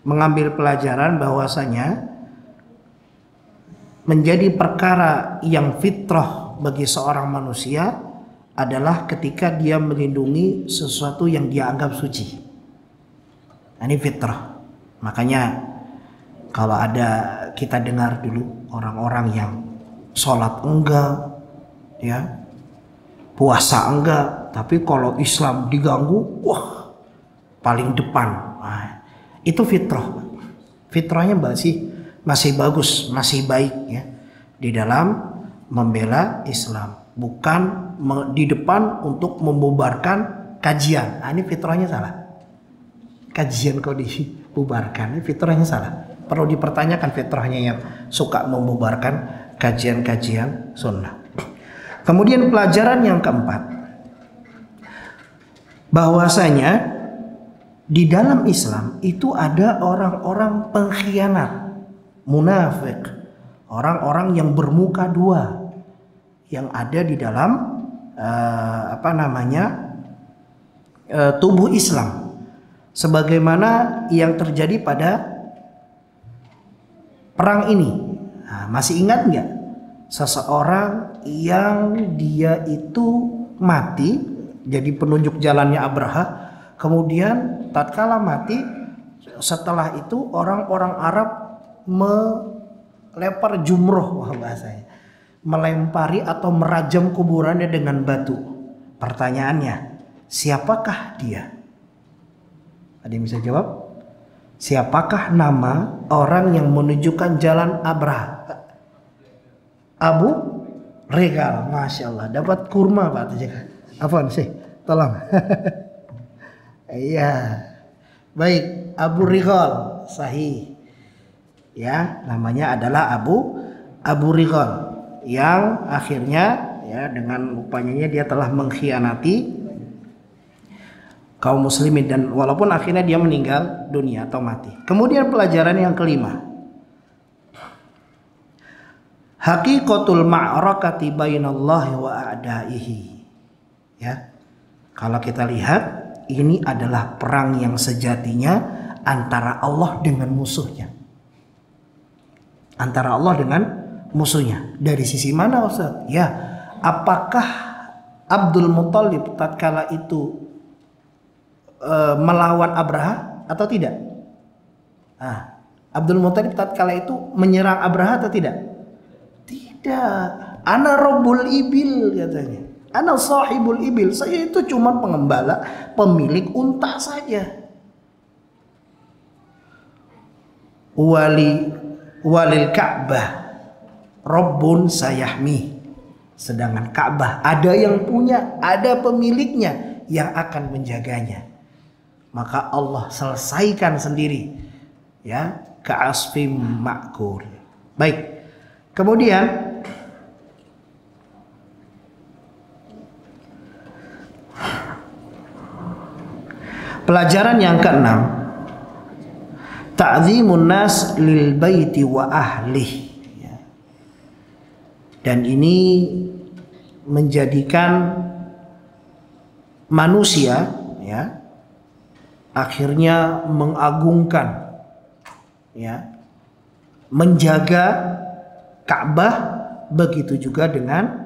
S2: mengambil pelajaran bahwasanya menjadi perkara yang fitrah bagi seorang manusia adalah ketika dia melindungi sesuatu yang dia anggap suci. Ini fitrah. Makanya kalau ada, kita dengar dulu orang-orang yang sholat enggak, ya, puasa enggak, tapi kalau Islam diganggu, wah, paling depan. Nah, itu fitrah. Fitrahnya masih bagus, masih baik ya di dalam membela Islam, bukan di depan untuk membubarkan kajian. Nah, ini fitrahnya salah. Kajian kok dibubarkan, ini fitrahnya salah. Perlu dipertanyakan fitrahnya yang suka membubarkan kajian-kajian sunnah. Kemudian pelajaran yang keempat, bahwasanya di dalam Islam itu ada orang-orang pengkhianat, munafik, orang-orang yang bermuka dua yang ada di dalam tubuh Islam, sebagaimana yang terjadi pada perang ini. Nah, masih ingat nggak seseorang yang dia itu mati jadi penunjuk jalannya Abraha, kemudian tatkala mati, setelah itu orang-orang Arab melempar jumroh, bahasanya, melempari atau merajam kuburannya dengan batu. Pertanyaannya, siapakah dia? Ada yang bisa jawab? Siapakah nama orang yang menunjukkan jalan Abraha? Abu Rigal. Masya Allah, dapat kurma Pak. Afwan sih, tolong. Iya, baik, Abu Rigal, sahih. Ya, namanya adalah Abu Rigal, yang akhirnya ya dengan upayanya dia telah mengkhianati kaum muslimin, dan walaupun akhirnya dia meninggal dunia atau mati. Kemudian pelajaran yang kelima, haqiqatul ma'rakati bainallahi wa a'daihi. Ya, kalau kita lihat, ini adalah perang yang sejatinya antara Allah dengan musuhnya. Antara Allah dengan musuhnya. Dari sisi mana, Ustaz? Ya, apakah Abdul Muthalib tatkala itu melawan Abraha atau tidak? Nah, Abdul Muthalib tatkala itu menyerang Abraha atau tidak? Tidak. Ana Rabbul Ibil, katanya. Ana sahibul ibil. Saya itu cuma pengembala, pemilik unta saja. Walil Ka'bah Rabbun sayahmi. Sedangkan Ka'bah ada yang punya, ada pemiliknya yang akan menjaganya. Maka Allah selesaikan sendiri, ya, ka'asfim ma'kul. Baik. Kemudian pelajaran yang keenam, ta'zimun nas lil baiti wa ahlih. Ya. Dan ini menjadikan manusia, ya, akhirnya mengagungkan, ya, menjaga Ka'bah, begitu juga dengan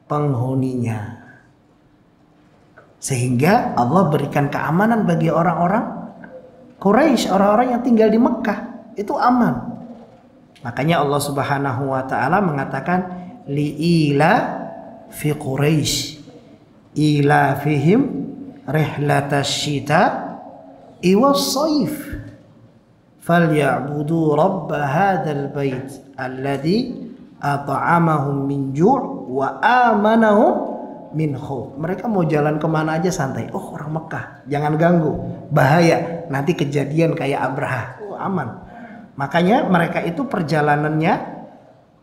S2: penghuninya. Sehingga Allah berikan keamanan bagi orang-orang Quraisy, orang-orang yang tinggal di Mekah, itu aman. Makanya Allah Subhanahu wa taala mengatakan li'ila fi Quraisy ila fihim rihlatash shita iwas saif falyabudu rabb hadzal bait alladzi at'amahum min ju' wa amanahum min khauf. Mereka mau jalan kemana aja santai. Oh, orang Mekah, jangan ganggu, bahaya, nanti kejadian kayak Abraha. Oh, aman. Makanya mereka itu perjalanannya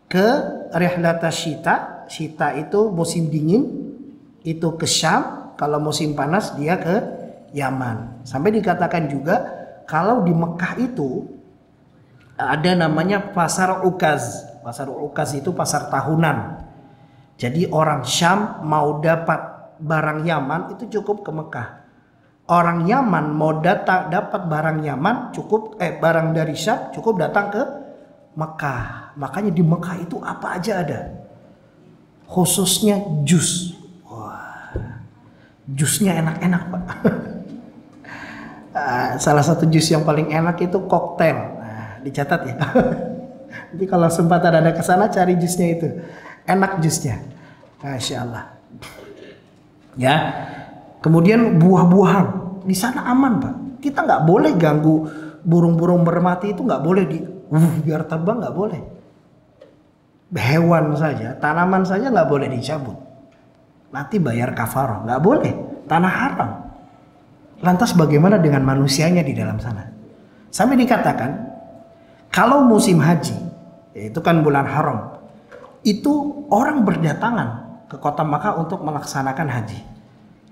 S2: ke rihlatash shita. Shita itu musim dingin, itu ke Syam. Kalau musim panas dia ke Yaman. Sampai dikatakan juga kalau di Mekah itu ada namanya pasar Ukaz. Pasar Ukaz itu pasar tahunan. Jadi orang Syam mau dapat barang Yaman itu cukup ke Mekah. Orang Yaman mau dapat barang Yaman cukup barang dari Syam cukup datang ke Mekah. Makanya di Mekah itu apa aja ada. Khususnya jus. Wah. Jusnya enak-enak, Pak. Salah satu jus yang paling enak itu koktail. Nah, dicatat ya. Jadi kalau sempat ada ke sana cari jusnya itu. Enak jusnya. Masya Allah. Ya. Kemudian buah-buahan di sana aman, Pak. Kita nggak boleh ganggu burung-burung merpati itu, nggak boleh biar terbang, nggak boleh. Hewan saja, tanaman saja nggak boleh dicabut. Nanti bayar kafarah, nggak boleh. Tanah haram. Lantas bagaimana dengan manusianya di dalam sana? Sampai dikatakan kalau musim haji, yaitu kan bulan haram, itu orang berdatangan ke kota Makkah untuk melaksanakan haji.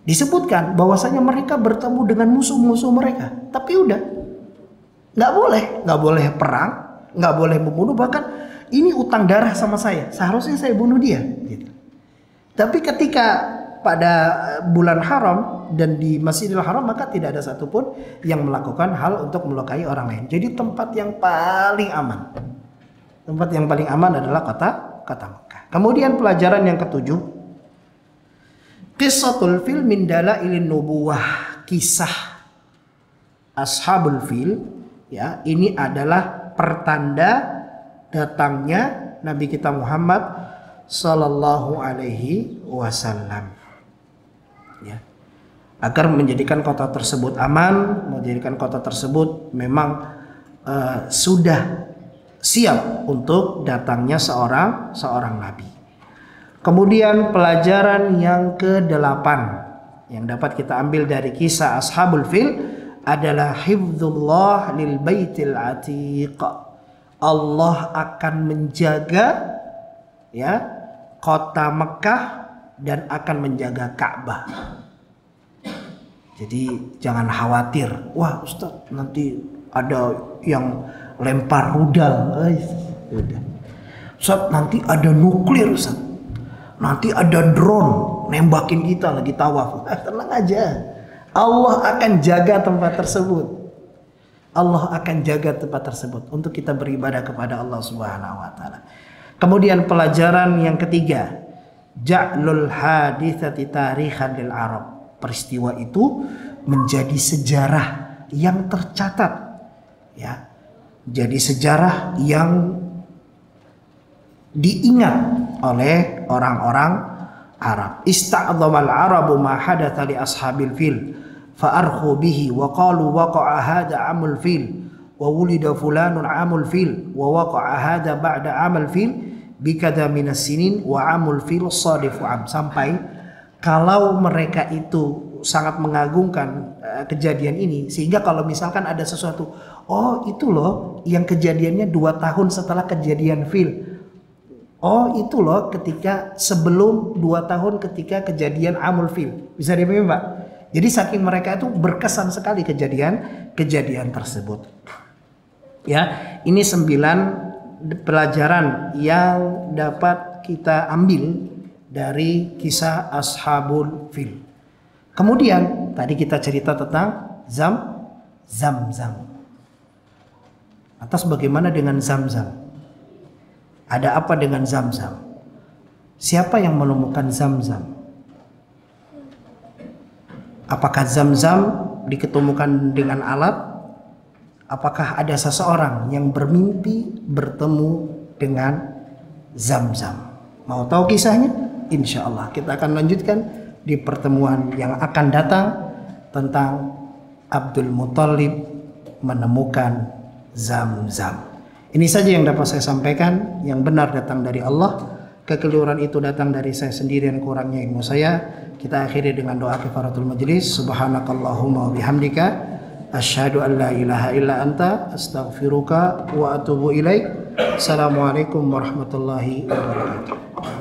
S2: Disebutkan bahwasanya mereka bertemu dengan musuh-musuh mereka, tapi udah nggak boleh perang, nggak boleh membunuh, bahkan ini utang darah sama saya, seharusnya saya bunuh dia. Gitu. Tapi ketika pada bulan haram dan di Masjidil Haram maka tidak ada satupun yang melakukan hal untuk melukai orang lain. Jadi tempat yang paling aman, tempat yang paling aman adalah kota Mekah. Kemudian pelajaran yang ketujuh, Qissatul fil min dalailin nubuwah, kisah Ashabul Fil, ya, ini adalah pertanda datangnya Nabi kita Muhammad sallallahu alaihi wasallam. Ya. Agar menjadikan kota tersebut aman, menjadikan kota tersebut memang sudah siap untuk datangnya seorang nabi. Kemudian pelajaran yang ke-8 yang dapat kita ambil dari kisah Ashabul Fil adalah hifdzullah lil baitil atiq. Allah akan menjaga, ya, kota Mekah dan akan menjaga Ka'bah. Jadi jangan khawatir, wah Ustaz nanti ada yang lempar rudal, udah. Ustaz nanti ada nuklir, Ustaz. Nanti ada drone nembakin kita lagi tawaf. Tenang aja. Allah akan jaga tempat tersebut. Allah akan jaga tempat tersebut untuk kita beribadah kepada Allah Subhanahu wa taala. Kemudian pelajaran yang ketiga, ja'lul haditsati tarikhan lil Arab. Peristiwa itu menjadi sejarah yang tercatat, ya. Jadi sejarah yang diingat oleh orang-orang Arab. Ista'dhamal Arabu ma hadatha li ashabil fil fa'arkhu bihi wa qalu waqa'a hadha amul fil wa wulida fulanun amul fil wa waqa'a hadha ba'da amal fil bikada minas sinin wa amul fil sadifu am. Sampai kalau mereka itu sangat mengagungkan kejadian ini, sehingga kalau misalkan ada sesuatu, oh itu loh yang kejadiannya 2 tahun setelah kejadian fil. Oh itu loh ketika sebelum 2 tahun ketika kejadian amul fil. Bisa dipahami, Pak? Jadi saking mereka itu berkesan sekali kejadian tersebut. Ya, ini 9 pelajaran yang dapat kita ambil dari kisah Ashabul Fil. Kemudian tadi kita cerita tentang Zamzam. Atas bagaimana dengan Zamzam? Ada apa dengan Zamzam? Siapa yang menemukan Zamzam? Apakah Zamzam diketemukan dengan alat? Apakah ada seseorang yang bermimpi bertemu dengan Zamzam? Mau tahu kisahnya? Insya Allah kita akan lanjutkan di pertemuan yang akan datang tentang Abdul Muthalib menemukan Zamzam. Ini saja yang dapat saya sampaikan. Yang benar datang dari Allah, kekeliruan itu datang dari saya sendiri dan kurangnya ilmu saya. Kita akhiri dengan doa kifaratul majlis. Subhanakallahumma wa bihamdika asyhadu an la ilaha illa anta astaghfiruka wa atubu ilaik. Assalamualaikum warahmatullahi wabarakatuh.